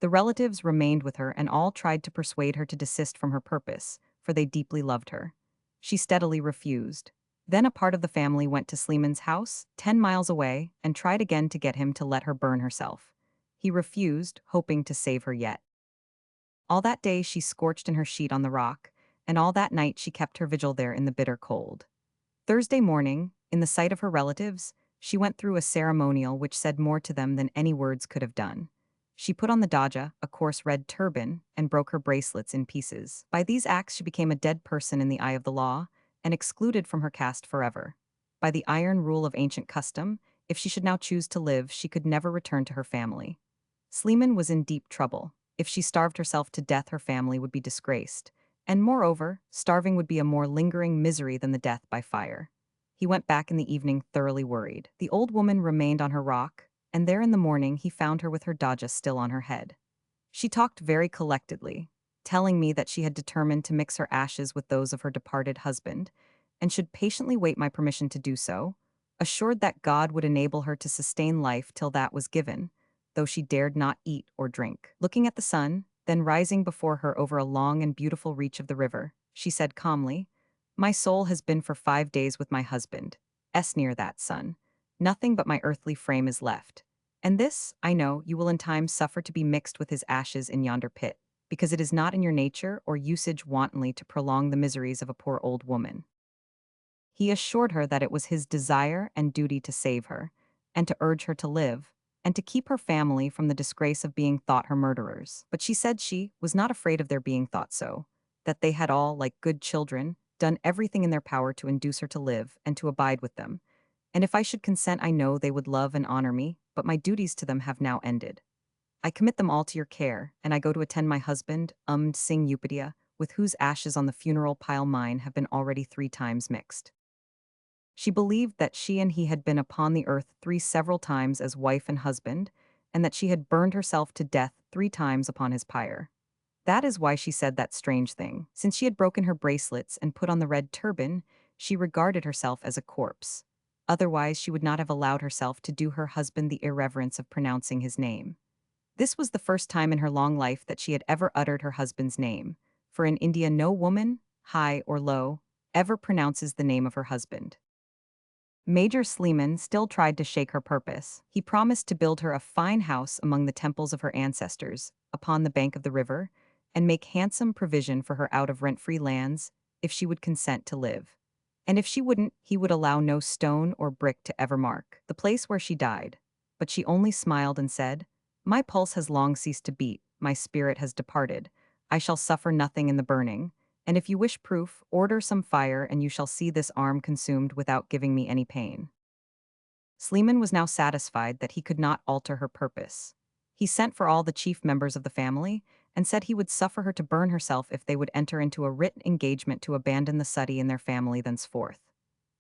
The relatives remained with her and all tried to persuade her to desist from her purpose, for they deeply loved her. She steadily refused. Then a part of the family went to Sleeman's house, 10 miles away, and tried again to get him to let her burn herself. He refused, hoping to save her yet. All that day she scorched in her sheet on the rock, and all that night she kept her vigil there in the bitter cold. Thursday morning, in the sight of her relatives, she went through a ceremonial which said more to them than any words could have done. She put on the daja, a coarse red turban, and broke her bracelets in pieces. By these acts she became a dead person in the eye of the law, and excluded from her caste forever. By the iron rule of ancient custom, if she should now choose to live, she could never return to her family. Sleeman was in deep trouble. If she starved herself to death, her family would be disgraced. And moreover, starving would be a more lingering misery than the death by fire. He went back in the evening thoroughly worried. The old woman remained on her rock, and there in the morning he found her with her daja still on her head. She talked very collectedly, telling me that she had determined to mix her ashes with those of her departed husband, and should patiently wait my permission to do so, assured that God would enable her to sustain life till that was given, though she dared not eat or drink. Looking at the sun, then rising before her over a long and beautiful reach of the river, she said calmly, "My soul has been for 5 days with my husband. Near that sun. Nothing but my earthly frame is left. And this, I know, you will in time suffer to be mixed with his ashes in yonder pit, because it is not in your nature or usage wantonly to prolong the miseries of a poor old woman." He assured her that it was his desire and duty to save her, and to urge her to live, and to keep her family from the disgrace of being thought her murderers. But she said she was not afraid of their being thought so, that they had all, like good children, done everything in their power to induce her to live and to abide with them. And if I should consent, I know they would love and honor me, but my duties to them have now ended. I commit them all to your care, and I go to attend my husband, Singh Upadhyaya, with whose ashes on the funeral pile mine have been already 3 times mixed. She believed that she and he had been upon the earth 3 several times as wife and husband, and that she had burned herself to death 3 times upon his pyre. That is why she said that strange thing. Since she had broken her bracelets and put on the red turban, she regarded herself as a corpse. Otherwise, she would not have allowed herself to do her husband the irreverence of pronouncing his name. This was the first time in her long life that she had ever uttered her husband's name, for in India no woman, high or low, ever pronounces the name of her husband. Major Sleeman still tried to shake her purpose. He promised to build her a fine house among the temples of her ancestors, upon the bank of the river, and make handsome provision for her out of rent-free lands, if she would consent to live. And if she wouldn't, he would allow no stone or brick to ever mark the place where she died. But she only smiled and said, "My pulse has long ceased to beat, my spirit has departed. I shall suffer nothing in the burning. And if you wish proof, order some fire and you shall see this arm consumed without giving me any pain." Sleeman was now satisfied that he could not alter her purpose. He sent for all the chief members of the family and said he would suffer her to burn herself if they would enter into a written engagement to abandon the Sati in their family thenceforth.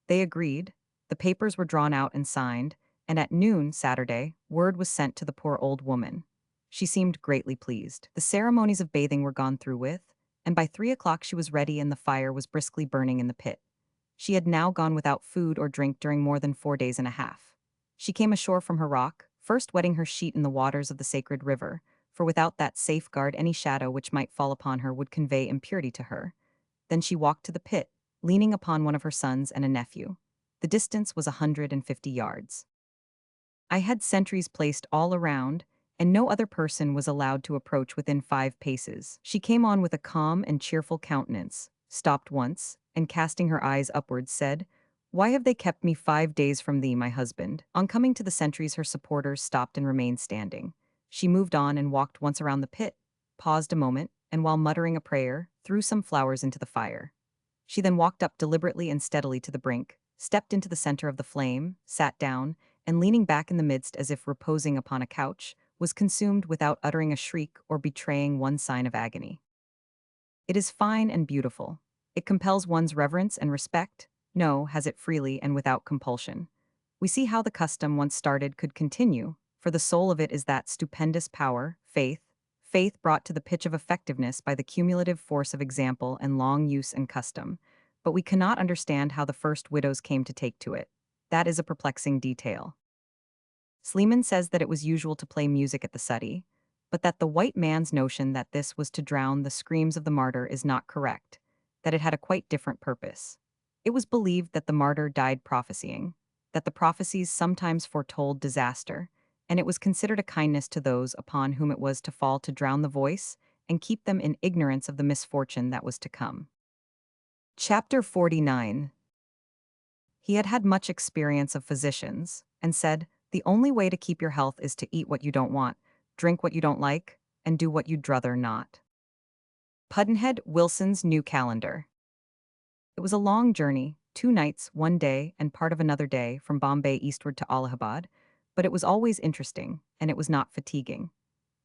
They agreed, the papers were drawn out and signed, and at noon Saturday, word was sent to the poor old woman. She seemed greatly pleased. The ceremonies of bathing were gone through with, and by 3 o'clock she was ready and the fire was briskly burning in the pit. She had now gone without food or drink during more than 4 days and a half. She came ashore from her rock, first wetting her sheet in the waters of the sacred river, for without that safeguard any shadow which might fall upon her would convey impurity to her. Then she walked to the pit, leaning upon one of her sons and a nephew. The distance was 150 yards. I had sentries placed all around, and no other person was allowed to approach within 5 paces. She came on with a calm and cheerful countenance, stopped once, and casting her eyes upwards said, "Why have they kept me 5 days from thee, my husband?" On coming to the sentries, her supporters stopped and remained standing. She moved on and walked once around the pit, paused a moment, and while muttering a prayer, threw some flowers into the fire. She then walked up deliberately and steadily to the brink, stepped into the center of the flame, sat down, and leaning back in the midst as if reposing upon a couch, was consumed without uttering a shriek or betraying one sign of agony. It is fine and beautiful. It compels one's reverence and respect, no, has it freely and without compulsion. We see how the custom once started could continue, for the soul of it is that stupendous power, faith brought to the pitch of effectiveness by the cumulative force of example and long use and custom. But we cannot understand how the first widows came to take to it. That is a perplexing detail. Sleeman says that it was usual to play music at the study, but that the white man's notion that this was to drown the screams of the martyr is not correct, that it had a quite different purpose. It was believed that the martyr died prophesying, that the prophecies sometimes foretold disaster, and it was considered a kindness to those upon whom it was to fall to drown the voice and keep them in ignorance of the misfortune that was to come. Chapter 49. He had had much experience of physicians, and said, "The only way to keep your health is to eat what you don't want, drink what you don't like, and do what you'd druther not." Pudd'nhead Wilson's New Calendar. It was a long journey, 2 nights, 1 day, and part of another day from Bombay eastward to Allahabad, but it was always interesting, and it was not fatiguing.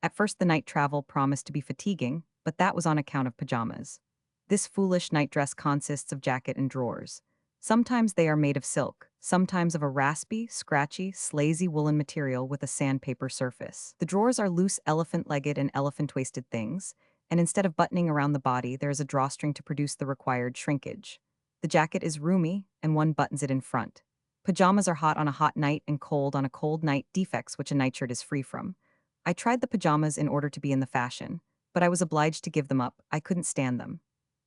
At first the night travel promised to be fatiguing, but that was on account of pajamas. This foolish night dress consists of jacket and drawers. Sometimes they are made of silk, sometimes of a raspy, scratchy, slazy woolen material with a sandpaper surface. The drawers are loose elephant-legged and elephant-waisted things, and instead of buttoning around the body, there is a drawstring to produce the required shrinkage. The jacket is roomy, and one buttons it in front. Pajamas are hot on a hot night and cold on a cold night, defects which a nightshirt is free from. I tried the pajamas in order to be in the fashion, but I was obliged to give them up. I couldn't stand them.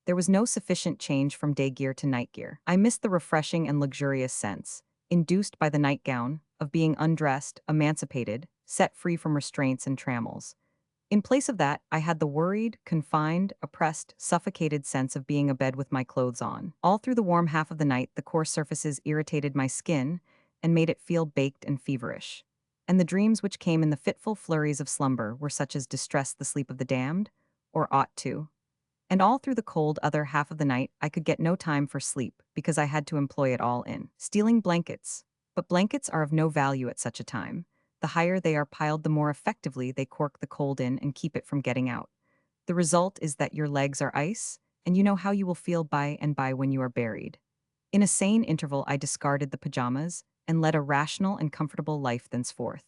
There was no sufficient change from day gear to night gear. I missed the refreshing and luxurious sense, induced by the nightgown, of being undressed, emancipated, set free from restraints and trammels. In place of that, I had the worried, confined, oppressed, suffocated sense of being abed with my clothes on. All through the warm half of the night, the coarse surfaces irritated my skin and made it feel baked and feverish. And the dreams which came in the fitful flurries of slumber were such as distress the sleep of the damned, or ought to. And all through the cold other half of the night, I could get no time for sleep, because I had to employ it all in stealing blankets. But blankets are of no value at such a time. The higher they are piled, the more effectively they cork the cold in and keep it from getting out. The result is that your legs are ice, and you know how you will feel by and by when you are buried. In a sane interval, I discarded the pajamas and led a rational and comfortable life thenceforth.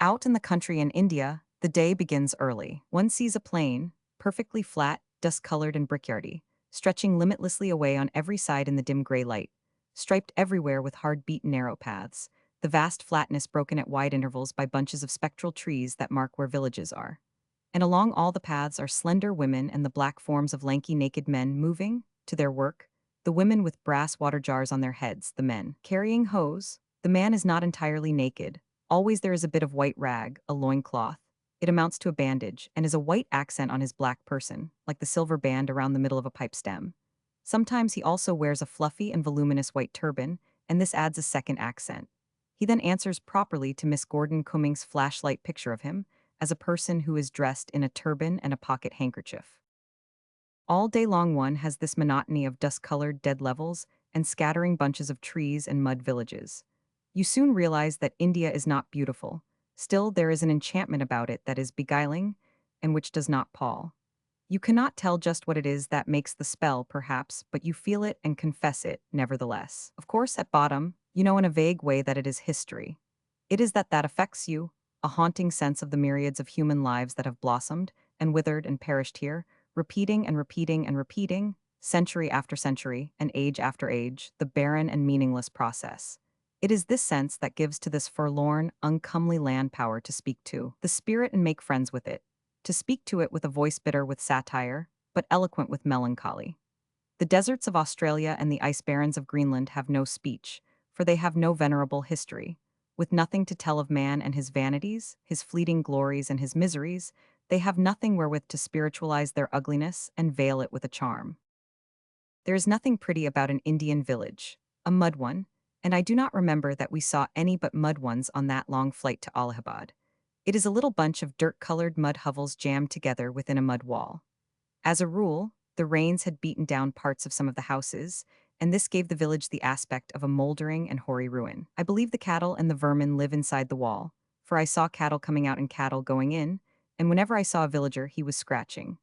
Out in the country in India, the day begins early. One sees a plain, perfectly flat, dust-colored and brickyardy, stretching limitlessly away on every side in the dim gray light, striped everywhere with hard-beaten narrow paths, the vast flatness broken at wide intervals by bunches of spectral trees that mark where villages are. And along all the paths are slender women and the black forms of lanky naked men moving, to their work, the women with brass water jars on their heads, the men carrying hoes. The man is not entirely naked. Always there is a bit of white rag, a loincloth. It amounts to a bandage, and is a white accent on his black person, like the silver band around the middle of a pipe stem. Sometimes he also wears a fluffy and voluminous white turban, and this adds a second accent. He then answers properly to Miss Gordon Cumming's flashlight picture of him, as a person who is dressed in a turban and a pocket handkerchief. All day long one has this monotony of dust-colored dead levels and scattering bunches of trees and mud villages. You soon realize that India is not beautiful. Still, there is an enchantment about it that is beguiling and which does not pall. You cannot tell just what it is that makes the spell, perhaps, but you feel it and confess it, nevertheless. Of course, at bottom, you know in a vague way that it is history. It is that affects you, a haunting sense of the myriads of human lives that have blossomed and withered and perished here, repeating and repeating and repeating, century after century and age after age, the barren and meaningless process. It is this sense that gives to this forlorn, uncomely land power to speak to the spirit and make friends with it, to speak to it with a voice bitter with satire, but eloquent with melancholy. The deserts of Australia and the ice barrens of Greenland have no speech, for they have no venerable history. With nothing to tell of man and his vanities, his fleeting glories and his miseries, they have nothing wherewith to spiritualize their ugliness and veil it with a charm. There is nothing pretty about an Indian village, a mud one, and I do not remember that we saw any but mud ones on that long flight to Allahabad. It is a little bunch of dirt-colored mud hovels jammed together within a mud wall. As a rule, the rains had beaten down parts of some of the houses, and this gave the village the aspect of a moldering and hoary ruin. I believe the cattle and the vermin live inside the wall, for I saw cattle coming out and cattle going in, and whenever I saw a villager, he was scratching.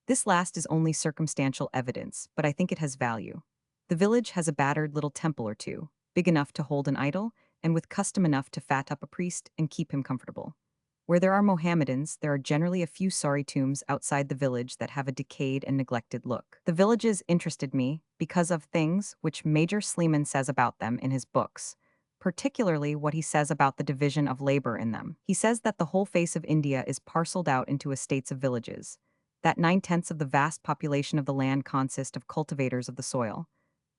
This last is only circumstantial evidence, but I think it has value. The village has a battered little temple or two, big enough to hold an idol, and with custom enough to fat up a priest and keep him comfortable. Where there are Mohammedans, there are generally a few sorry tombs outside the village that have a decayed and neglected look. The villages interested me because of things which Major Sleeman says about them in his books, particularly what he says about the division of labor in them. He says that the whole face of India is parceled out into estates of villages, that 9/10 of the vast population of the land consist of cultivators of the soil,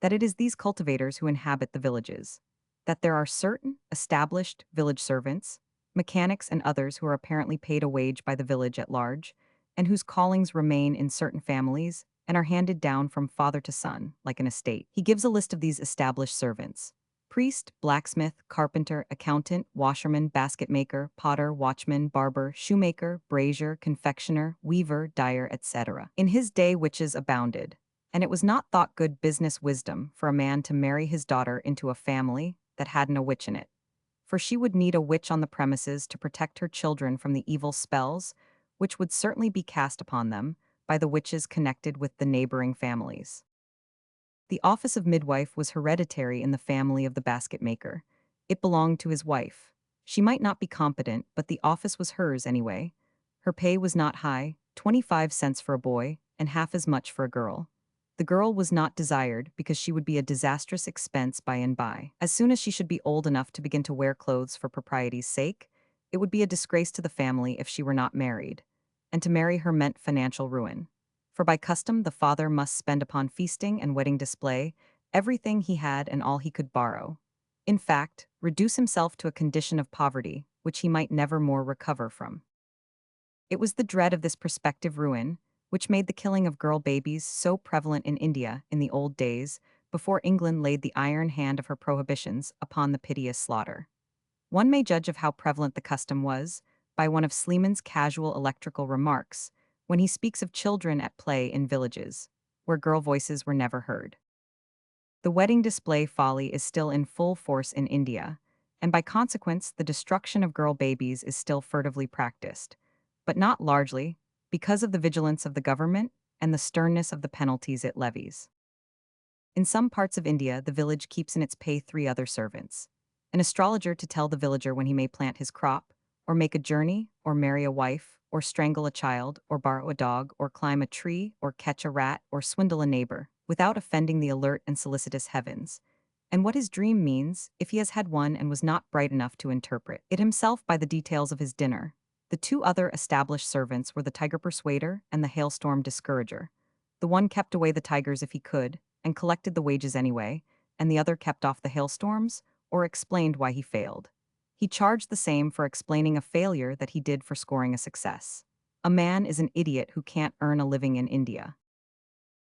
that it is these cultivators who inhabit the villages, that there are certain established village servants, mechanics, and others who are apparently paid a wage by the village at large, and whose callings remain in certain families and are handed down from father to son, like an estate. He gives a list of these established servants: priest, blacksmith, carpenter, accountant, washerman, basket maker, potter, watchman, barber, shoemaker, brazier, confectioner, weaver, dyer, etc. In his day witches abounded, and it was not thought good business wisdom for a man to marry his daughter into a family that hadn't a witch in it, for she would need a witch on the premises to protect her children from the evil spells, which would certainly be cast upon them by the witches connected with the neighboring families. The office of midwife was hereditary in the family of the basket maker. It belonged to his wife. She might not be competent, but the office was hers anyway. Her pay was not high, 25 cents for a boy, and half as much for a girl. The girl was not desired because she would be a disastrous expense by and by. As soon as she should be old enough to begin to wear clothes for propriety's sake, it would be a disgrace to the family if she were not married, and to marry her meant financial ruin. For by custom the father must spend upon feasting and wedding display everything he had and all he could borrow. In fact, reduce himself to a condition of poverty, which he might never more recover from. It was the dread of this prospective ruin which made the killing of girl babies so prevalent in India in the old days, before England laid the iron hand of her prohibitions upon the piteous slaughter. One may judge of how prevalent the custom was by one of Sleeman's casual electrical remarks when he speaks of children at play in villages, where girl voices were never heard. The wedding display folly is still in full force in India, and by consequence the destruction of girl babies is still furtively practiced, but not largely, because of the vigilance of the government and the sternness of the penalties it levies. In some parts of India, the village keeps in its pay 3 other servants: an astrologer to tell the villager when he may plant his crop, or make a journey, or marry a wife, or strangle a child, or borrow a dog, or climb a tree, or catch a rat, or swindle a neighbor, without offending the alert and solicitous heavens, and what his dream means, if he has had one and was not bright enough to interpret it himself by the details of his dinner. The 2 other established servants were the tiger persuader and the hailstorm discourager. The one kept away the tigers if he could, and collected the wages anyway, and the other kept off the hailstorms, or explained why he failed. He charged the same for explaining a failure that he did for scoring a success. A man is an idiot who can't earn a living in India.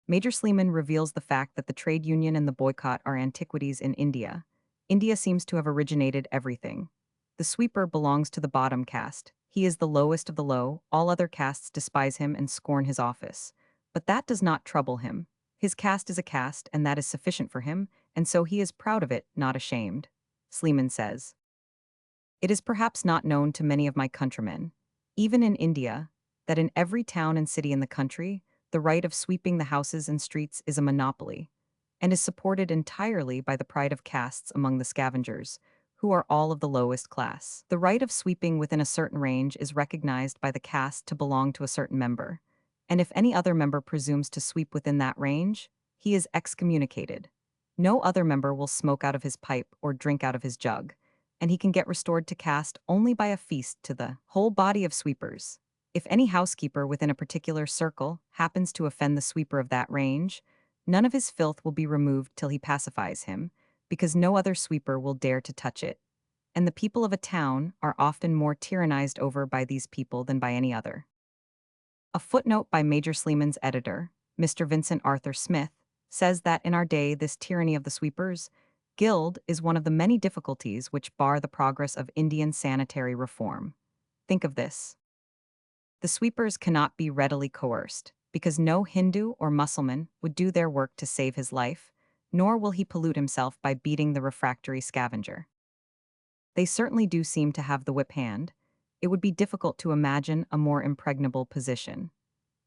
Major Sleeman reveals the fact that the trade union and the boycott are antiquities in India. India seems to have originated everything. The sweeper belongs to the bottom caste. He is the lowest of the low, all other castes despise him and scorn his office. But that does not trouble him. His caste is a caste, and that is sufficient for him, and so he is proud of it, not ashamed. Sleeman says, "It is perhaps not known to many of my countrymen, even in India, that in every town and city in the country, the right of sweeping the houses and streets is a monopoly, and is supported entirely by the pride of castes among the scavengers, who are all of the lowest class. The right of sweeping within a certain range is recognized by the caste to belong to a certain member, and if any other member presumes to sweep within that range, he is excommunicated. No other member will smoke out of his pipe or drink out of his jug, and he can get restored to caste only by a feast to the whole body of sweepers. If any housekeeper within a particular circle happens to offend the sweeper of that range, none of his filth will be removed till he pacifies him, because no other sweeper will dare to touch it. And the people of a town are often more tyrannized over by these people than by any other." A footnote by Major Sleeman's editor, Mr. Vincent Arthur Smith, says that in our day this tyranny of the sweepers guild is one of the many difficulties which bar the progress of Indian sanitary reform. Think of this. The sweepers cannot be readily coerced, because no Hindu or Mussulman would do their work to save his life, nor will he pollute himself by beating the refractory scavenger. They certainly do seem to have the whip hand. It would be difficult to imagine a more impregnable position.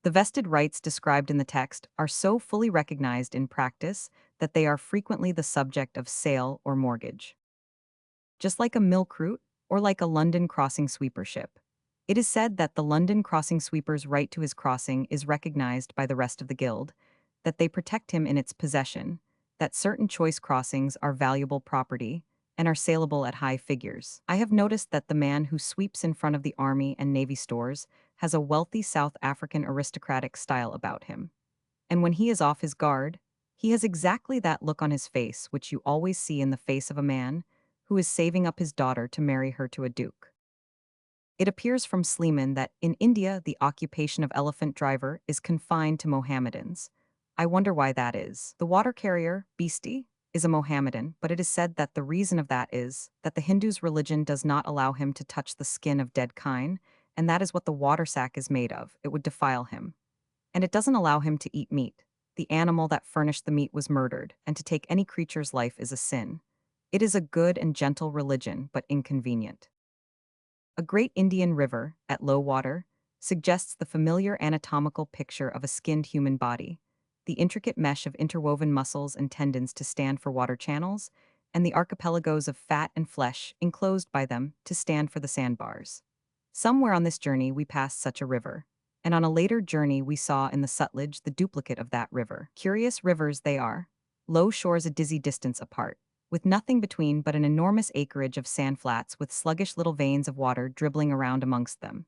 The vested rights described in the text are so fully recognized in practice that they are frequently the subject of sale or mortgage. Just like a milk route or like a London crossing sweeper ship, it is said that the London crossing sweeper's right to his crossing is recognized by the rest of the guild, that they protect him in its possession, that certain choice crossings are valuable property, and are saleable at high figures. I have noticed that the man who sweeps in front of the army and navy stores has a wealthy South African aristocratic style about him. And when he is off his guard, he has exactly that look on his face which you always see in the face of a man who is saving up his daughter to marry her to a duke. It appears from Sleeman that in India the occupation of elephant driver is confined to Mohammedans. I wonder why that is. The water carrier, beastie, is a Mohammedan, but it is said that the reason of that is that the Hindu's religion does not allow him to touch the skin of dead kine, and that is what the water sack is made of. It would defile him. And it doesn't allow him to eat meat. The animal that furnished the meat was murdered, and to take any creature's life is a sin. It is a good and gentle religion, but inconvenient. A great Indian river, at low water, suggests the familiar anatomical picture of a skinned human body, the intricate mesh of interwoven muscles and tendons to stand for water channels, and the archipelagos of fat and flesh enclosed by them to stand for the sandbars. Somewhere on this journey we passed such a river, and on a later journey we saw in the Sutlej the duplicate of that river. Curious rivers they are, low shores a dizzy distance apart, with nothing between but an enormous acreage of sand flats with sluggish little veins of water dribbling around amongst them.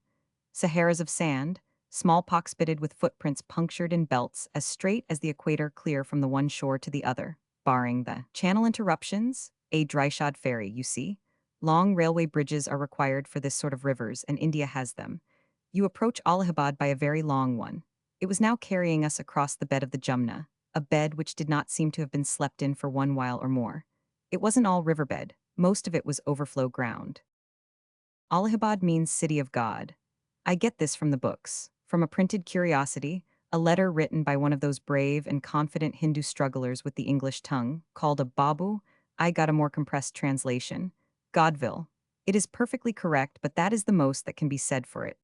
Saharas of sand, smallpox spitted with footprints punctured in belts as straight as the equator clear from the one shore to the other, barring the channel interruptions, a dryshod ferry, you see. Long railway bridges are required for this sort of rivers, and India has them. You approach Allahabad by a very long one. It was now carrying us across the bed of the Jumna, a bed which did not seem to have been slept in for one while or more. It wasn't all riverbed, most of it was overflow ground. Allahabad means city of God. I get this from the books, from a printed curiosity, a letter written by one of those brave and confident Hindu strugglers with the English tongue, called a Babu. I got a more compressed translation. Godville. It is perfectly correct, but that is the most that can be said for it.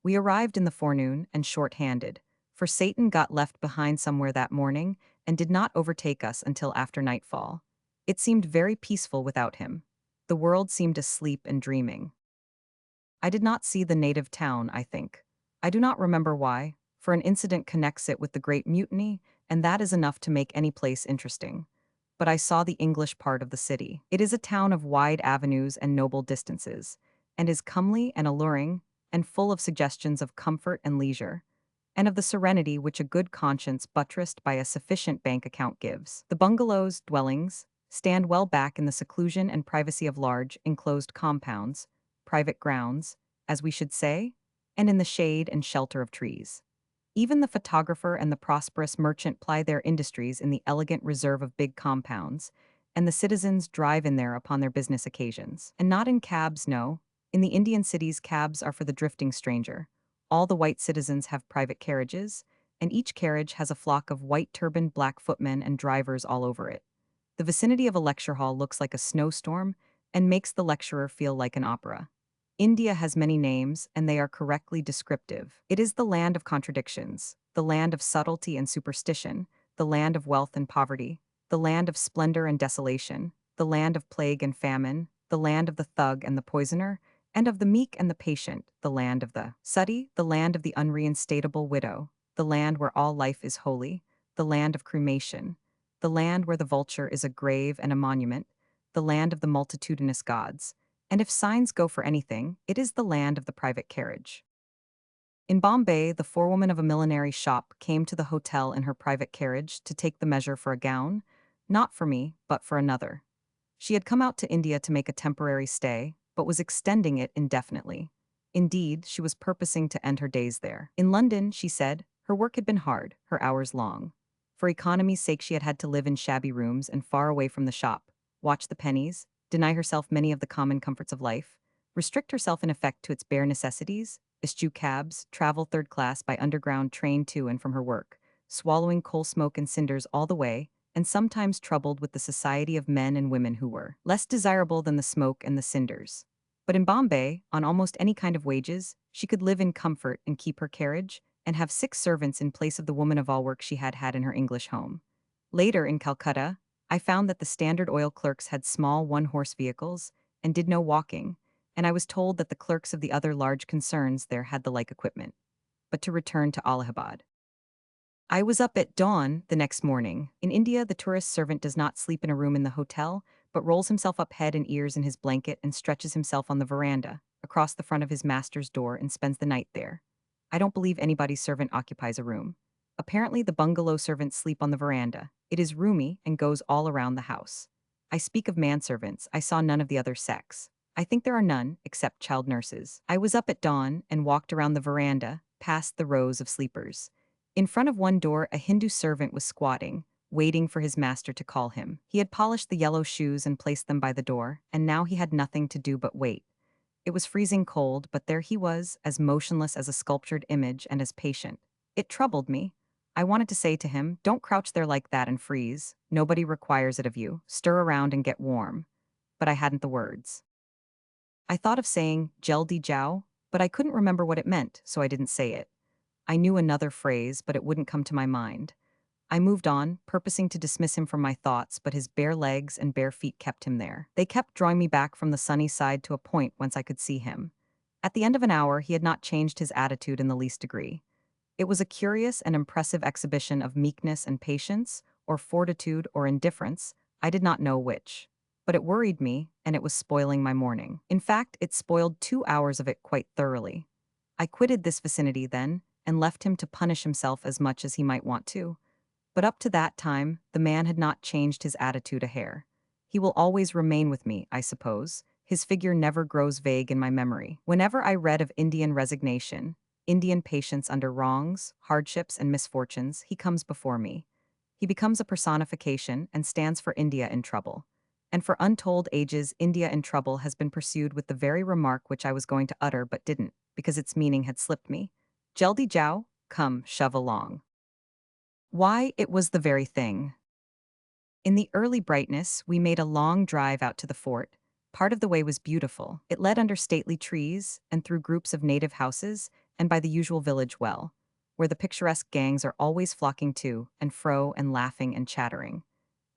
We arrived in the forenoon and short-handed, for Satan got left behind somewhere that morning and did not overtake us until after nightfall. It seemed very peaceful without him. The world seemed asleep and dreaming. I did not see the native town, I think. I do not remember why, for an incident connects it with the Great Mutiny, and that is enough to make any place interesting. But I saw the English part of the city. It is a town of wide avenues and noble distances, and is comely and alluring, and full of suggestions of comfort and leisure, and of the serenity which a good conscience buttressed by a sufficient bank account gives. The bungalows, dwellings, stand well back in the seclusion and privacy of large, enclosed compounds, private grounds, as we should say, and in the shade and shelter of trees. Even the photographer and the prosperous merchant ply their industries in the elegant reserve of big compounds, and the citizens drive in there upon their business occasions. And not in cabs, no. In the Indian cities, cabs are for the drifting stranger. All the white citizens have private carriages, and each carriage has a flock of white-turbaned black footmen and drivers all over it. The vicinity of a lecture hall looks like a snowstorm and makes the lecturer feel like an opera. India has many names, and they are correctly descriptive. It is the land of contradictions, the land of subtlety and superstition, the land of wealth and poverty, the land of splendor and desolation, the land of plague and famine, the land of the thug and the poisoner, and of the meek and the patient, the land of the sooty, the land of the unreinstatable widow, the land where all life is holy, the land of cremation, the land where the vulture is a grave and a monument, the land of the multitudinous gods, and if signs go for anything, it is the land of the private carriage. In Bombay, the forewoman of a millinery shop came to the hotel in her private carriage to take the measure for a gown, not for me, but for another. She had come out to India to make a temporary stay, but was extending it indefinitely. Indeed, she was purposing to end her days there. In London, she said, her work had been hard, her hours long. For economy's sake she had had to live in shabby rooms and far away from the shop, watch the pennies, deny herself many of the common comforts of life, restrict herself in effect to its bare necessities, eschew cabs, travel third class by underground train to and from her work, swallowing coal smoke and cinders all the way, and sometimes troubled with the society of men and women who were less desirable than the smoke and the cinders. But in Bombay, on almost any kind of wages, she could live in comfort and keep her carriage, and have 6 servants in place of the woman of all work she had had in her English home. Later, in Calcutta, I found that the Standard Oil clerks had small one-horse vehicles and did no walking, and I was told that the clerks of the other large concerns there had the like equipment. But to return to Allahabad. I was up at dawn the next morning. In India, the tourist servant does not sleep in a room in the hotel, but rolls himself up head and ears in his blanket and stretches himself on the veranda, across the front of his master's door, and spends the night there. I don't believe anybody's servant occupies a room. Apparently, the bungalow servants sleep on the veranda. It is roomy and goes all around the house. I speak of manservants, I saw none of the other sex. I think there are none, except child nurses. I was up at dawn and walked around the veranda, past the rows of sleepers. In front of one door, a Hindu servant was squatting, waiting for his master to call him. He had polished the yellow shoes and placed them by the door, and now he had nothing to do but wait. It was freezing cold, but there he was, as motionless as a sculptured image and as patient. It troubled me. I wanted to say to him, "Don't crouch there like that and freeze. Nobody requires it of you. Stir around and get warm." But I hadn't the words. I thought of saying, "Jeldi Jiao," but I couldn't remember what it meant, so I didn't say it. I knew another phrase, but it wouldn't come to my mind. I moved on, purposing to dismiss him from my thoughts, but his bare legs and bare feet kept him there. They kept drawing me back from the sunny side to a point whence I could see him. At the end of an hour, he had not changed his attitude in the least degree. It was a curious and impressive exhibition of meekness and patience, or fortitude or indifference, I did not know which. But it worried me, and it was spoiling my morning. In fact, it spoiled 2 hours of it quite thoroughly. I quitted this vicinity then, and left him to punish himself as much as he might want to. But up to that time, the man had not changed his attitude a hair. He will always remain with me, I suppose. His figure never grows vague in my memory. Whenever I read of Indian resignation, Indian patience under wrongs, hardships, and misfortunes, he comes before me. He becomes a personification and stands for India in trouble. And for untold ages, India in trouble has been pursued with the very remark which I was going to utter but didn't, because its meaning had slipped me. Jeldi Jiao, come, shove along. Why, it was the very thing. In the early brightness, we made a long drive out to the fort. Part of the way was beautiful. It led under stately trees, and through groups of native houses, and by the usual village well, where the picturesque gangs are always flocking to and fro and laughing and chattering.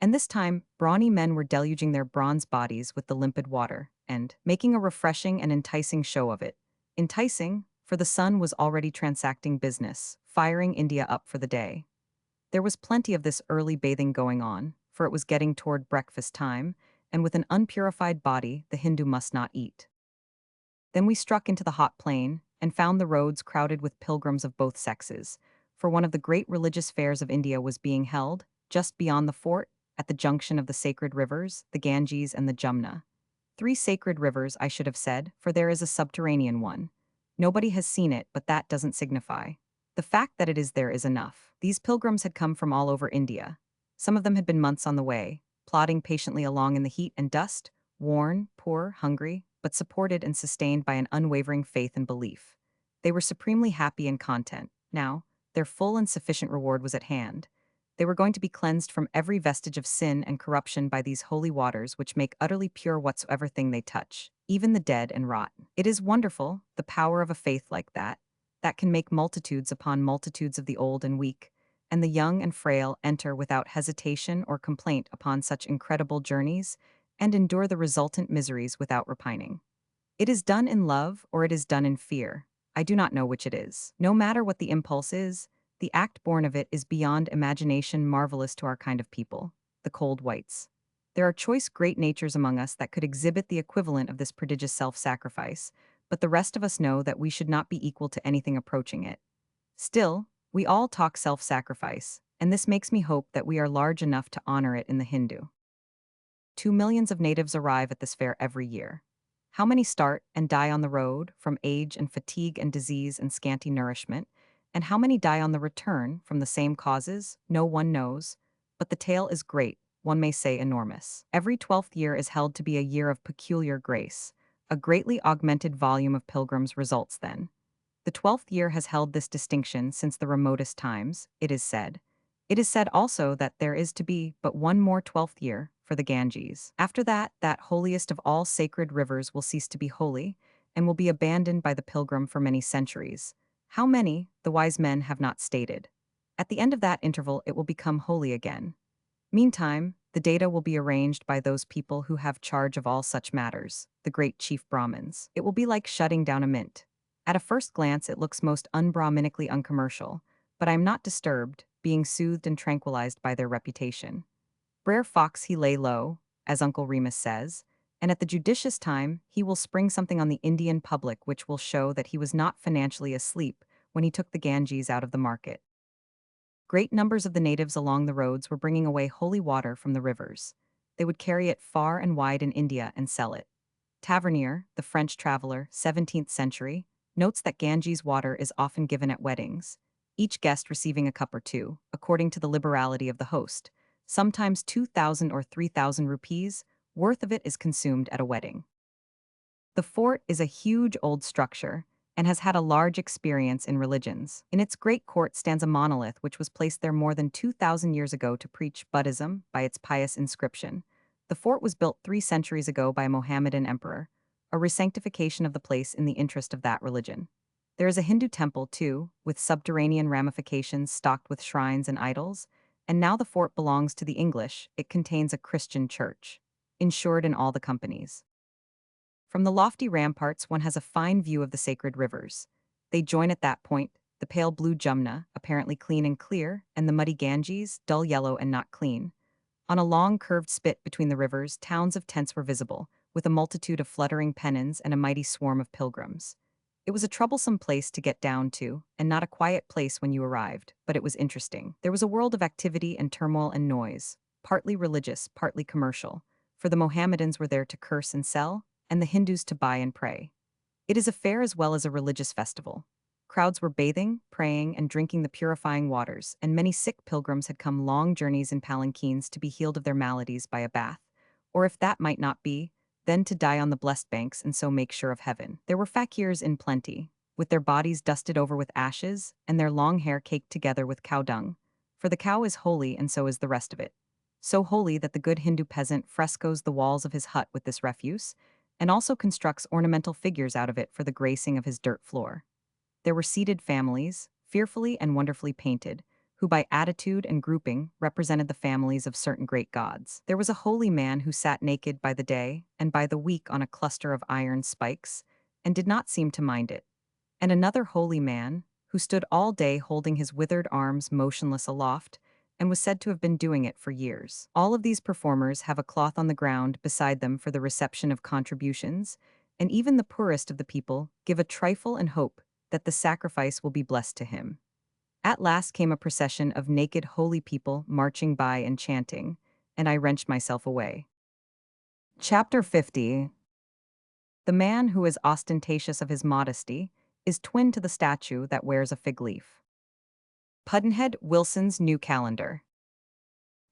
And this time, brawny men were deluging their bronze bodies with the limpid water, and making a refreshing and enticing show of it. Enticing, for the sun was already transacting business, firing India up for the day. There was plenty of this early bathing going on, for it was getting toward breakfast time, and with an unpurified body the Hindu must not eat. Then we struck into the hot plain, and found the roads crowded with pilgrims of both sexes, for one of the great religious fairs of India was being held, just beyond the fort, at the junction of the sacred rivers, the Ganges and the Jumna. 3 sacred rivers, I should have said, for there is a subterranean one. Nobody has seen it, but that doesn't signify. The fact that it is there is enough. These pilgrims had come from all over India. Some of them had been months on the way, plodding patiently along in the heat and dust, worn, poor, hungry, but supported and sustained by an unwavering faith and belief. They were supremely happy and content. Now, their full and sufficient reward was at hand. They were going to be cleansed from every vestige of sin and corruption by these holy waters which make utterly pure whatsoever thing they touch, even the dead and rot. It is wonderful, the power of a faith like that can make multitudes upon multitudes of the old and weak, and the young and frail enter without hesitation or complaint upon such incredible journeys, and endure the resultant miseries without repining. It is done in love or it is done in fear. I do not know which it is. No matter what the impulse is, the act born of it is beyond imagination marvelous to our kind of people, the cold whites. There are choice great natures among us that could exhibit the equivalent of this prodigious self-sacrifice, but the rest of us know that we should not be equal to anything approaching it. Still, we all talk self-sacrifice, and this makes me hope that we are large enough to honor it in the Hindu. 2 millions of natives arrive at this fair every year. How many start and die on the road, from age and fatigue and disease and scanty nourishment, and how many die on the return, from the same causes, no one knows, but the tale is great, one may say enormous. Every 12th year is held to be a year of peculiar grace. A greatly augmented volume of pilgrims results then. The 12th year has held this distinction since the remotest times, it is said. It is said also that there is to be but one more 12th year, for the Ganges. After that, that holiest of all sacred rivers will cease to be holy, and will be abandoned by the pilgrim for many centuries. How many, the wise men have not stated. At the end of that interval it will become holy again. Meantime, the data will be arranged by those people who have charge of all such matters, the great chief Brahmins. It will be like shutting down a mint. At a first glance it looks most unbrahminically uncommercial, but I am not disturbed, being soothed and tranquilized by their reputation. Brer Fox he lay low, as Uncle Remus says, and at the judicious time, he will spring something on the Indian public which will show that he was not financially asleep when he took the Ganges out of the market. Great numbers of the natives along the roads were bringing away holy water from the rivers. They would carry it far and wide in India and sell it. Tavernier, the French traveler, 17th century, notes that Ganges water is often given at weddings, each guest receiving a cup or two, according to the liberality of the host. Sometimes 2,000 or 3,000 rupees worth of it is consumed at a wedding. The fort is a huge old structure and has had a large experience in religions. In its great court stands a monolith which was placed there more than 2,000 years ago to preach Buddhism by its pious inscription. The fort was built 3 centuries ago by a Mohammedan emperor, a resanctification of the place in the interest of that religion. There is a Hindu temple, too, with subterranean ramifications stocked with shrines and idols, and now the fort belongs to the English. It contains a Christian church, insured in all the companies. From the lofty ramparts, one has a fine view of the sacred rivers. They join at that point, the pale blue Jumna, apparently clean and clear, and the muddy Ganges, dull yellow and not clean. On a long curved spit between the rivers, towns of tents were visible, with a multitude of fluttering pennons and a mighty swarm of pilgrims. It was a troublesome place to get down to, and not a quiet place when you arrived, but it was interesting. There was a world of activity and turmoil and noise, partly religious, partly commercial, for the Mohammedans were there to curse and sell, and the Hindus to buy and pray. It is a fair as well as a religious festival. Crowds were bathing, praying, and drinking the purifying waters, and many sick pilgrims had come long journeys in palanquins to be healed of their maladies by a bath, or if that might not be, then to die on the blessed banks and so make sure of heaven. There were fakirs in plenty, with their bodies dusted over with ashes and their long hair caked together with cow dung, for the cow is holy and so is the rest of it. So holy that the good Hindu peasant frescoes the walls of his hut with this refuse, and also constructs ornamental figures out of it for the gracing of his dirt floor. There were seated families, fearfully and wonderfully painted, who by attitude and grouping represented the families of certain great gods. There was a holy man who sat naked by the day and by the week on a cluster of iron spikes, and did not seem to mind it, and another holy man, who stood all day holding his withered arms motionless aloft, and was said to have been doing it for years. All of these performers have a cloth on the ground beside them for the reception of contributions, and even the poorest of the people give a trifle and hope that the sacrifice will be blessed to him. At last came a procession of naked holy people marching by and chanting, and I wrenched myself away. Chapter 50. The man who is ostentatious of his modesty is twin to the statue that wears a fig leaf. Pudd'nhead Wilson's New Calendar.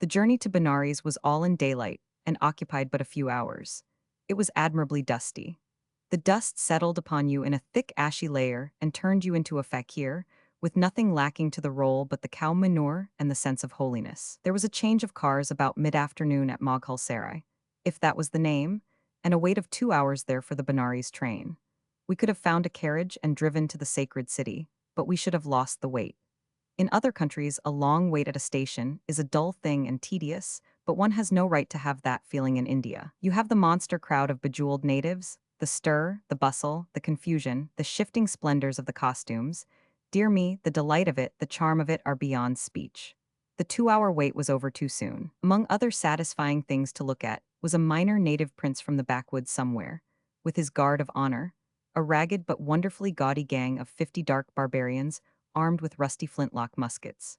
The journey to Benares was all in daylight and occupied but a few hours. It was admirably dusty. The dust settled upon you in a thick ashy layer and turned you into a fakir, with nothing lacking to the role but the cow manure and the sense of holiness. There was a change of cars about mid-afternoon at Moghulsarai, if that was the name, and a wait of 2 hours there for the Benares train. We could have found a carriage and driven to the sacred city, but we should have lost the wait. In other countries, a long wait at a station is a dull thing and tedious, but one has no right to have that feeling in India. You have the monster crowd of bejeweled natives, the stir, the bustle, the confusion, the shifting splendors of the costumes. Dear me, the delight of it, the charm of it are beyond speech. The 2-hour wait was over too soon. Among other satisfying things to look at was a minor native prince from the backwoods somewhere, with his guard of honor, a ragged but wonderfully gaudy gang of 50 dark barbarians armed with rusty flintlock muskets.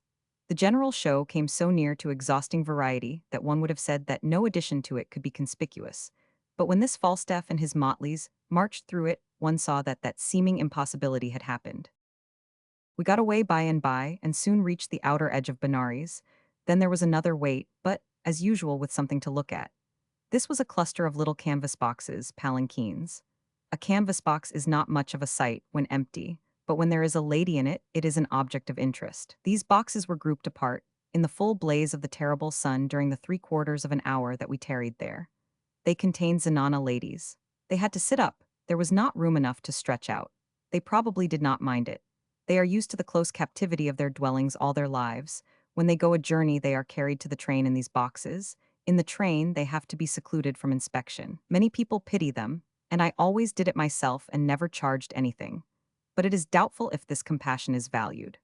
The general show came so near to exhausting variety that one would have said that no addition to it could be conspicuous. But when this Falstaff and his motleys marched through it, one saw that that seeming impossibility had happened. We got away by and soon reached the outer edge of Benares. Then there was another wait, but, as usual, with something to look at. This was a cluster of little canvas boxes, palanquins. A canvas box is not much of a sight when empty, but when there is a lady in it, it is an object of interest. These boxes were grouped apart, in the full blaze of the terrible sun during the 3/4 of an hour that we tarried there. They contained Zenana ladies. They had to sit up, there was not room enough to stretch out. They probably did not mind it. They are used to the close captivity of their dwellings all their lives. When they go a journey, they are carried to the train in these boxes. In the train, they have to be secluded from inspection. Many people pity them, and I always did it myself and never charged anything. But it is doubtful if this compassion is valued.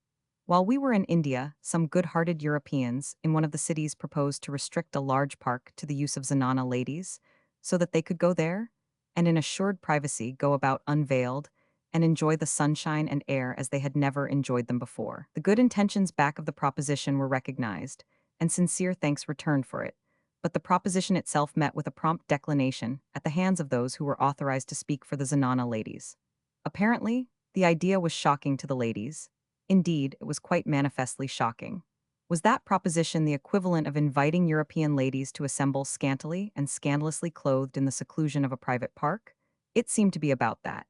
While we were in India, some good-hearted Europeans in one of the cities proposed to restrict a large park to the use of Zenana ladies, so that they could go there, and in assured privacy go about unveiled, and enjoy the sunshine and air as they had never enjoyed them before. The good intentions back of the proposition were recognized, and sincere thanks returned for it, but the proposition itself met with a prompt declination at the hands of those who were authorized to speak for the Zenana ladies. Apparently, the idea was shocking to the ladies. Indeed, it was quite manifestly shocking. Was that proposition the equivalent of inviting European ladies to assemble scantily and scandalously clothed in the seclusion of a private park? It seemed to be about that.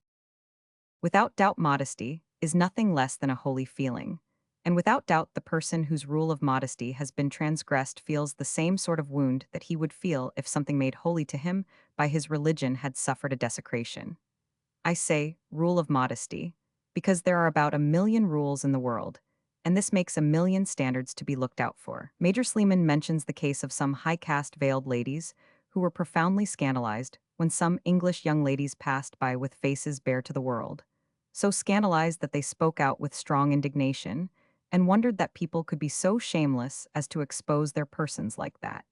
Without doubt, modesty is nothing less than a holy feeling. And without doubt, the person whose rule of modesty has been transgressed feels the same sort of wound that he would feel if something made holy to him by his religion had suffered a desecration. I say rule of modesty because there are about 1 million rules in the world, and this makes 1 million standards to be looked out for. Major Sleeman mentions the case of some high-caste veiled ladies who were profoundly scandalized when some English young ladies passed by with faces bare to the world, so scandalized that they spoke out with strong indignation and wondered that people could be so shameless as to expose their persons like that.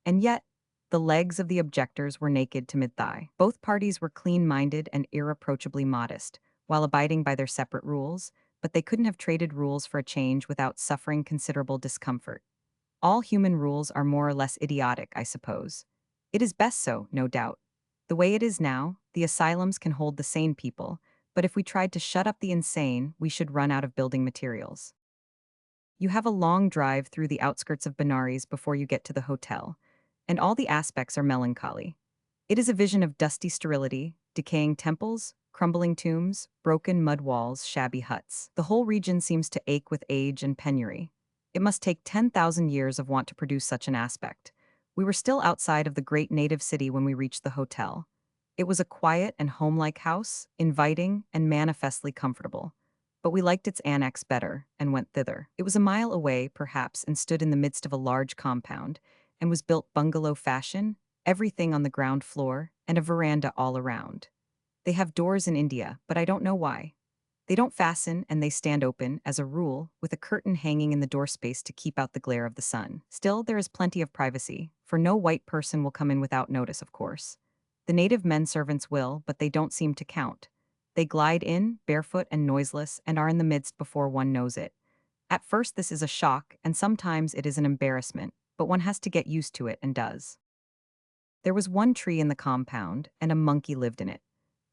And yet, the legs of the objectors were naked to mid-thigh. Both parties were clean-minded and irreproachably modest, while abiding by their separate rules, but they couldn't have traded rules for a change without suffering considerable discomfort. All human rules are more or less idiotic, I suppose. It is best so, no doubt. The way it is now, the asylums can hold the sane people, but if we tried to shut up the insane, we should run out of building materials. You have a long drive through the outskirts of Benares before you get to the hotel, and all the aspects are melancholy. It is a vision of dusty sterility, decaying temples, crumbling tombs, broken mud walls, shabby huts. The whole region seems to ache with age and penury. It must take 10,000 years of want to produce such an aspect. We were still outside of the great native city when we reached the hotel. It was a quiet and homelike house, inviting and manifestly comfortable. But we liked its annex better and went thither. It was a mile away, perhaps, and stood in the midst of a large compound, and was built bungalow fashion, everything on the ground floor, and a veranda all around. They have doors in India, but I don't know why. They don't fasten and they stand open, as a rule, with a curtain hanging in the door space to keep out the glare of the sun. Still, there is plenty of privacy, for no white person will come in without notice, of course. The native men servants will, but they don't seem to count. They glide in, barefoot and noiseless, and are in the midst before one knows it. At first this is a shock, and sometimes it is an embarrassment, but one has to get used to it and does. There was one tree in the compound, and a monkey lived in it.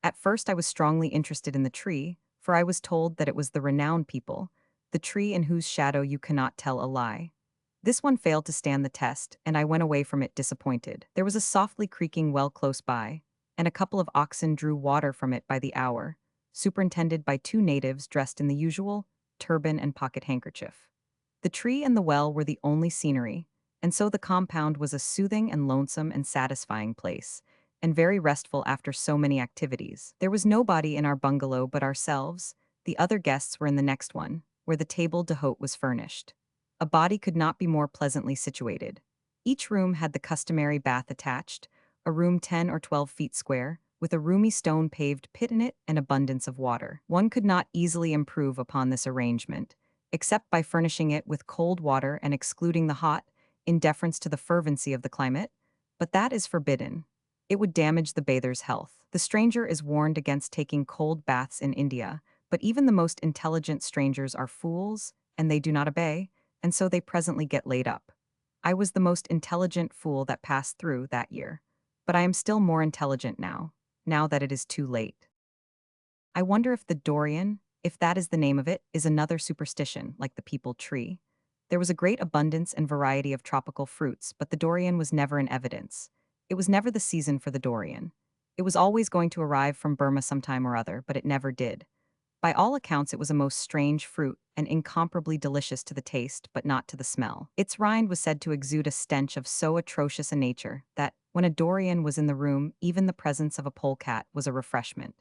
At first I was strongly interested in the tree, for I was told that it was the renowned people, the tree in whose shadow you cannot tell a lie. This one failed to stand the test, and I went away from it disappointed. There was a softly creaking well close by, and a couple of oxen drew water from it by the hour, superintended by 2 natives dressed in the usual turban and pocket handkerchief. The tree and the well were the only scenery, and so the compound was a soothing and lonesome and satisfying place, and very restful after so many activities. There was nobody in our bungalow but ourselves. The other guests were in the next one, where the table d'hote was furnished. A body could not be more pleasantly situated. Each room had the customary bath attached, a room 10 or 12 feet square, with a roomy stone-paved pit in it and abundance of water. One could not easily improve upon this arrangement, except by furnishing it with cold water and excluding the hot, in deference to the fervency of the climate, but that is forbidden. It would damage the bather's health. The stranger is warned against taking cold baths in India, but even the most intelligent strangers are fools, and they do not obey, and so they presently get laid up. I was the most intelligent fool that passed through that year, but I am still more intelligent now that it is too late. I wonder if the Dorian, if that is the name of it, is another superstition, like the peepal tree. There was a great abundance and variety of tropical fruits, but the dorian was never in evidence. It was never the season for the dorian. It was always going to arrive from Burma sometime or other, but it never did. By all accounts, it was a most strange fruit and incomparably delicious to the taste, but not to the smell. Its rind was said to exude a stench of so atrocious a nature that, when a dorian was in the room, even the presence of a polecat was a refreshment.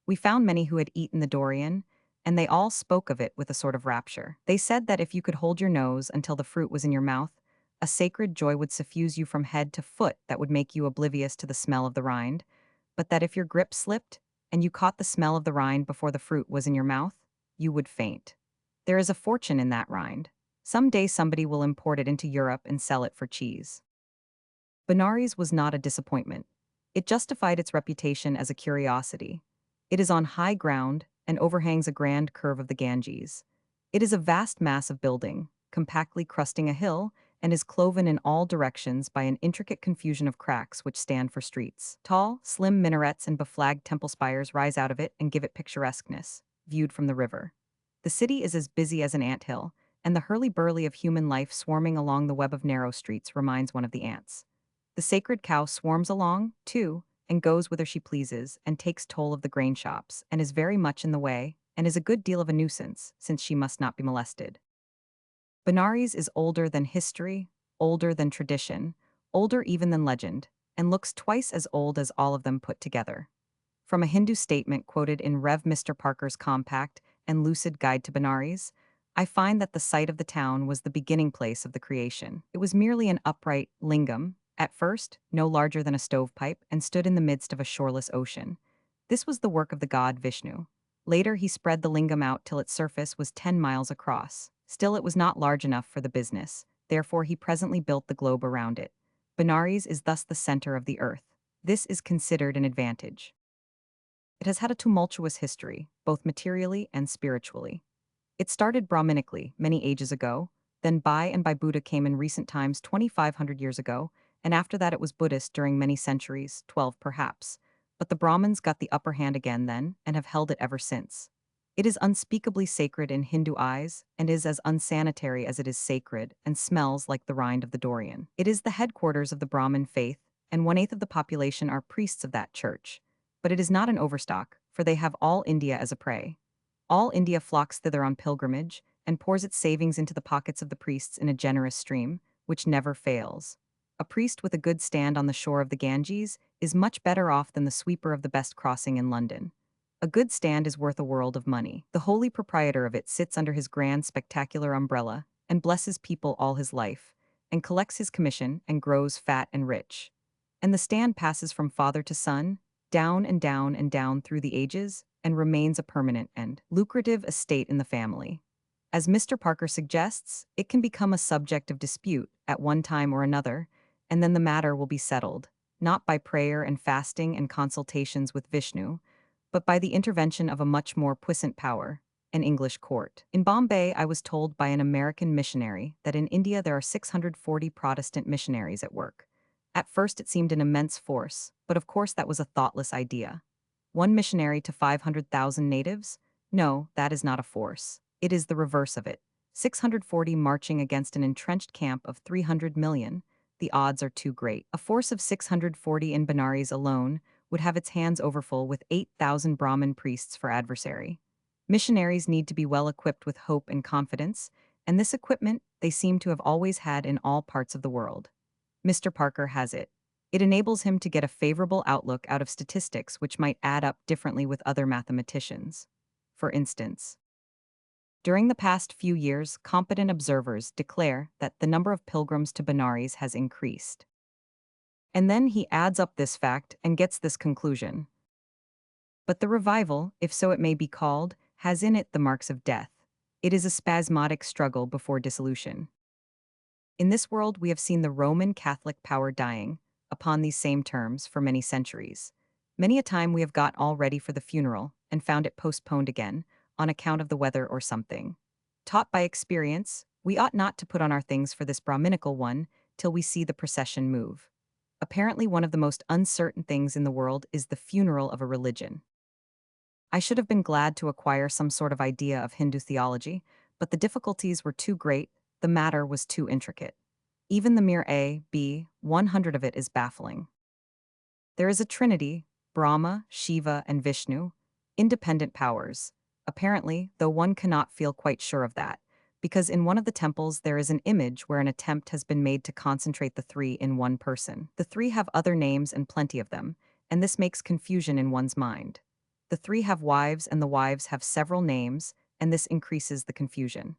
We found many who had eaten the dorian, and they all spoke of it with a sort of rapture. They said that if you could hold your nose until the fruit was in your mouth, a sacred joy would suffuse you from head to foot that would make you oblivious to the smell of the rind, but that if your grip slipped, and you caught the smell of the rind before the fruit was in your mouth, you would faint. There is a fortune in that rind. Someday somebody will import it into Europe and sell it for cheese. Benares was not a disappointment. It justified its reputation as a curiosity. It is on high ground and overhangs a grand curve of the Ganges. It is a vast mass of building, compactly crusting a hill, and is cloven in all directions by an intricate confusion of cracks which stand for streets. Tall, slim minarets and beflagged temple spires rise out of it and give it picturesqueness, viewed from the river. The city is as busy as an anthill, and the hurly-burly of human life swarming along the web of narrow streets reminds one of the ants. The sacred cow swarms along, too, and goes whither she pleases, and takes toll of the grain shops, and is very much in the way, and is a good deal of a nuisance, since she must not be molested. Benares is older than history, older than tradition, older even than legend, and looks twice as old as all of them put together. From a Hindu statement quoted in Rev. Mr. Parker's compact and lucid guide to Benares, I find that the site of the town was the beginning place of the creation. It was merely an upright lingam, at first no larger than a stovepipe, and stood in the midst of a shoreless ocean. This was the work of the god Vishnu. Later he spread the lingam out till its surface was 10 miles across. Still it was not large enough for the business, therefore he presently built the globe around it. Benares is thus the center of the earth. This is considered an advantage. It has had a tumultuous history, both materially and spiritually. It started Brahminically many ages ago, then by Buddha came in recent times 2,500 years ago, and after that it was Buddhist during many centuries, 12 perhaps. But the Brahmins got the upper hand again then, and have held it ever since. It is unspeakably sacred in Hindu eyes, and is as unsanitary as it is sacred, and smells like the rind of the durian. It is the headquarters of the Brahmin faith, and 1/8 of the population are priests of that church. But it is not an overstock, for they have all India as a prey. All India flocks thither on pilgrimage, and pours its savings into the pockets of the priests in a generous stream, which never fails. A priest with a good stand on the shore of the Ganges is much better off than the sweeper of the best crossing in London. A good stand is worth a world of money. The holy proprietor of it sits under his grand spectacular umbrella, and blesses people all his life, and collects his commission, and grows fat and rich. And the stand passes from father to son, down and down and down through the ages, and remains a permanent and lucrative estate in the family. As Mr. Parker suggests, it can become a subject of dispute at one time or another, and then the matter will be settled, not by prayer and fasting and consultations with Vishnu, but by the intervention of a much more puissant power, an English court. In Bombay, I was told by an American missionary that in India there are 640 Protestant missionaries at work. At first it seemed an immense force, but of course that was a thoughtless idea. One missionary to 500,000 natives? No, that is not a force. It is the reverse of it. 640 marching against an entrenched camp of 300 million. The odds are too great. A force of 640 in Benares alone would have its hands overfull with 8,000 Brahmin priests for adversary. Missionaries need to be well equipped with hope and confidence, and this equipment they seem to have always had in all parts of the world. Mr. Parker has it. It enables him to get a favorable outlook out of statistics which might add up differently with other mathematicians. For instance, during the past few years, competent observers declare that the number of pilgrims to Benares has increased. And then he adds up this fact and gets this conclusion. But the revival, if so it may be called, has in it the marks of death. It is a spasmodic struggle before dissolution. In this world we have seen the Roman Catholic power dying, upon these same terms, for many centuries. Many a time we have got all ready for the funeral, and found it postponed again, on account of the weather or something. Taught by experience, we ought not to put on our things for this Brahminical one, till we see the procession move. Apparently one of the most uncertain things in the world is the funeral of a religion. I should have been glad to acquire some sort of idea of Hindu theology, but the difficulties were too great, the matter was too intricate. Even the mere A, 100 of it is baffling. There is a trinity, Brahma, Shiva, and Vishnu, independent powers, apparently, though one cannot feel quite sure of that, because in one of the temples there is an image where an attempt has been made to concentrate the three in one person. The three have other names and plenty of them, and this makes confusion in one's mind. The three have wives and the wives have several names, and this increases the confusion.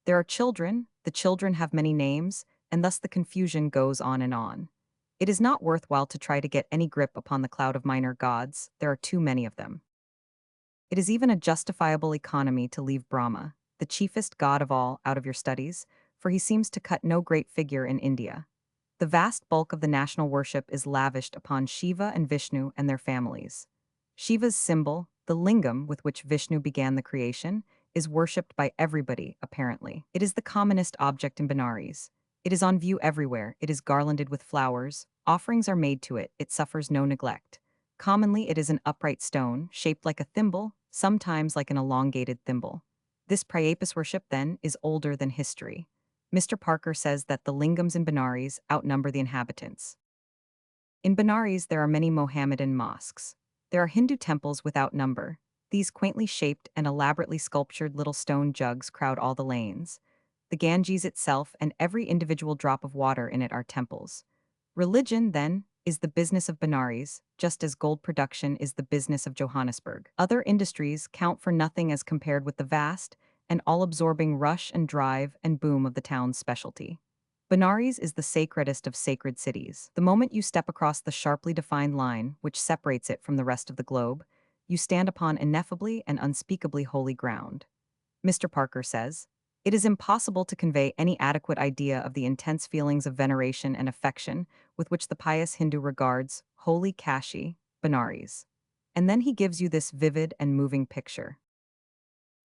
There are children, the children have many names, and thus the confusion goes on and on. It is not worthwhile to try to get any grip upon the cloud of minor gods, there are too many of them. It is even a justifiable economy to leave Brahma, the chiefest god of all, out of your studies, for he seems to cut no great figure in India. The vast bulk of the national worship is lavished upon Shiva and Vishnu and their families. Shiva's symbol, the lingam with which Vishnu began the creation, is worshipped by everybody, apparently. It is the commonest object in Benares. It is on view everywhere, it is garlanded with flowers, offerings are made to it, it suffers no neglect. Commonly it is an upright stone, shaped like a thimble, sometimes like an elongated thimble. This Priapus worship, then, is older than history. Mr. Parker says that the lingams in Benares outnumber the inhabitants. In Benares, there are many Mohammedan mosques. There are Hindu temples without number. These quaintly shaped and elaborately sculptured little stone jugs crowd all the lanes. The Ganges itself and every individual drop of water in it are temples. Religion, then, is the business of Benares, just as gold production is the business of Johannesburg. Other industries count for nothing as compared with the vast and all-absorbing rush and drive and boom of the town's specialty. Benares is the sacredest of sacred cities. The moment you step across the sharply defined line which separates it from the rest of the globe, you stand upon ineffably and unspeakably holy ground. Mr. Parker says, "It is impossible to convey any adequate idea of the intense feelings of veneration and affection with which the pious Hindu regards holy Kashi, Benares." And then he gives you this vivid and moving picture.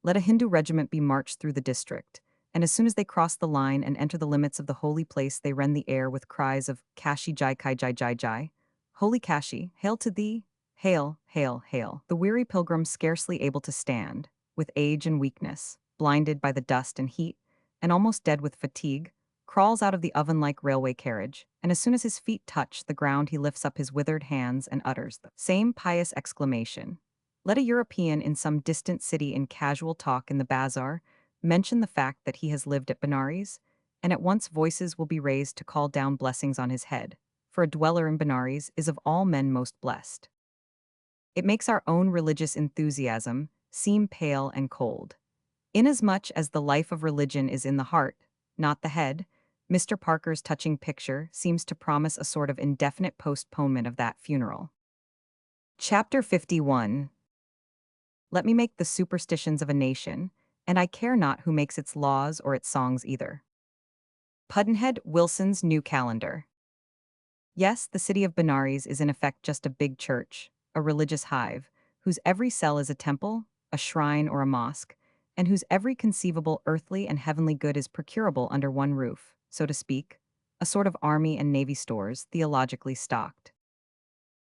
Let a Hindu regiment be marched through the district, and as soon as they cross the line and enter the limits of the holy place, they rend the air with cries of Kashi Jai Kai Jai Jai Jai. Holy Kashi, hail to thee! Hail, hail, hail. The weary pilgrim, scarcely able to stand, with age and weakness, blinded by the dust and heat, and almost dead with fatigue, crawls out of the oven-like railway carriage, and as soon as his feet touch the ground he lifts up his withered hands and utters the same pious exclamation. Let a European in some distant city in casual talk in the bazaar mention the fact that he has lived at Benares, and at once voices will be raised to call down blessings on his head, for a dweller in Benares is of all men most blessed. It makes our own religious enthusiasm seem pale and cold. Inasmuch as the life of religion is in the heart, not the head, Mr. Parker's touching picture seems to promise a sort of indefinite postponement of that funeral. Chapter 51. Let me make the superstitions of a nation, and I care not who makes its laws or its songs either. Pudd'nhead Wilson's New Calendar. Yes, the city of Benares is in effect just a big church, a religious hive, whose every cell is a temple, a shrine, or a mosque, and whose every conceivable earthly and heavenly good is procurable under one roof, so to speak, a sort of army and navy stores theologically stocked.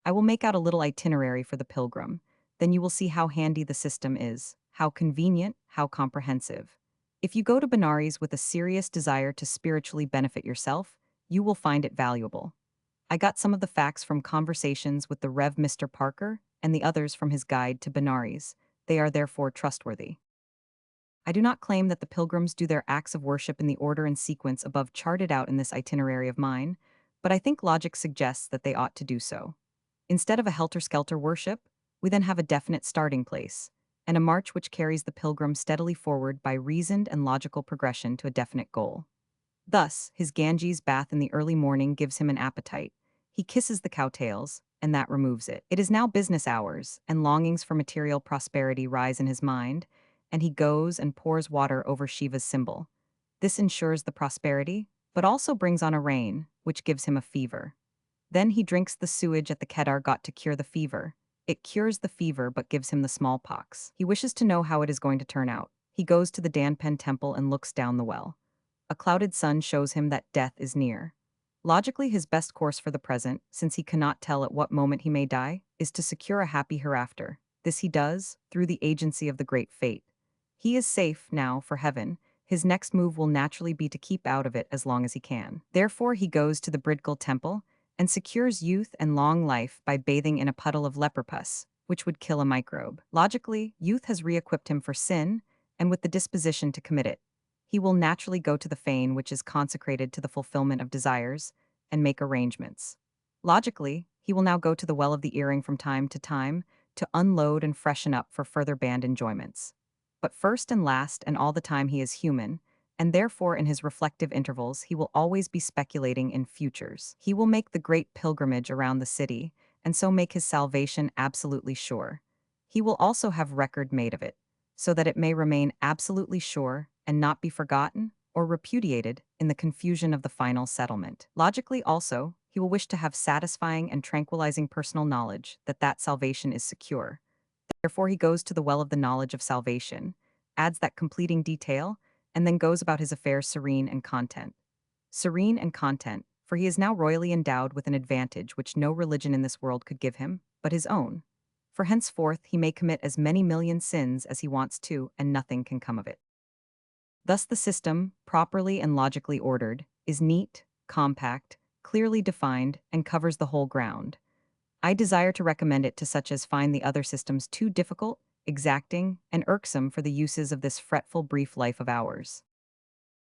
I will make out a little itinerary for the pilgrim, then you will see how handy the system is, how convenient, how comprehensive. If you go to Benares with a serious desire to spiritually benefit yourself, you will find it valuable. I got some of the facts from conversations with the Rev. Mr. Parker and the others from his guide to Benares. They are therefore trustworthy. I do not claim that the pilgrims do their acts of worship in the order and sequence above charted out in this itinerary of mine, but I think logic suggests that they ought to do so. Instead of a helter-skelter worship, we then have a definite starting place, and a march which carries the pilgrim steadily forward by reasoned and logical progression to a definite goal. Thus, his Ganges bath in the early morning gives him an appetite. He kisses the cowtails, and that removes it. It is now business hours, and longings for material prosperity rise in his mind, and he goes and pours water over Shiva's symbol. This ensures the prosperity, but also brings on a rain, which gives him a fever. Then he drinks the sewage at the Kedar got to cure the fever. It cures the fever but gives him the smallpox. He wishes to know how it is going to turn out. He goes to the Danpen temple and looks down the well. A clouded sun shows him that death is near. Logically, his best course for the present, since he cannot tell at what moment he may die, is to secure a happy hereafter. This he does through the agency of the great fate. He is safe now for heaven. His next move will naturally be to keep out of it as long as he can. Therefore, he goes to the Bridgal temple and secures youth and long life by bathing in a puddle of leper pus, which would kill a microbe. Logically, youth has re-equipped him for sin, and with the disposition to commit it. He will naturally go to the fane which is consecrated to the fulfillment of desires, and make arrangements. Logically, he will now go to the well of the earring from time to unload and freshen up for further band enjoyments. But first and last, and all the time he is human, and therefore in his reflective intervals he will always be speculating in futures. He will make the great pilgrimage around the city, and so make his salvation absolutely sure. He will also have record made of it. so that it may remain absolutely sure and not be forgotten or repudiated in the confusion of the final settlement. Logically, also, he will wish to have satisfying and tranquilizing personal knowledge that salvation is secure. Therefore, he goes to the well of the knowledge of salvation, adds that completing detail, and then goes about his affairs serene and content. Serene and content, for he is now royally endowed with an advantage which no religion in this world could give him, but his own. For henceforth he may commit as many million sins as he wants to, and nothing can come of it. Thus the system, properly and logically ordered, is neat, compact, clearly defined, and covers the whole ground. I desire to recommend it to such as find the other systems too difficult, exacting, and irksome for the uses of this fretful brief life of ours.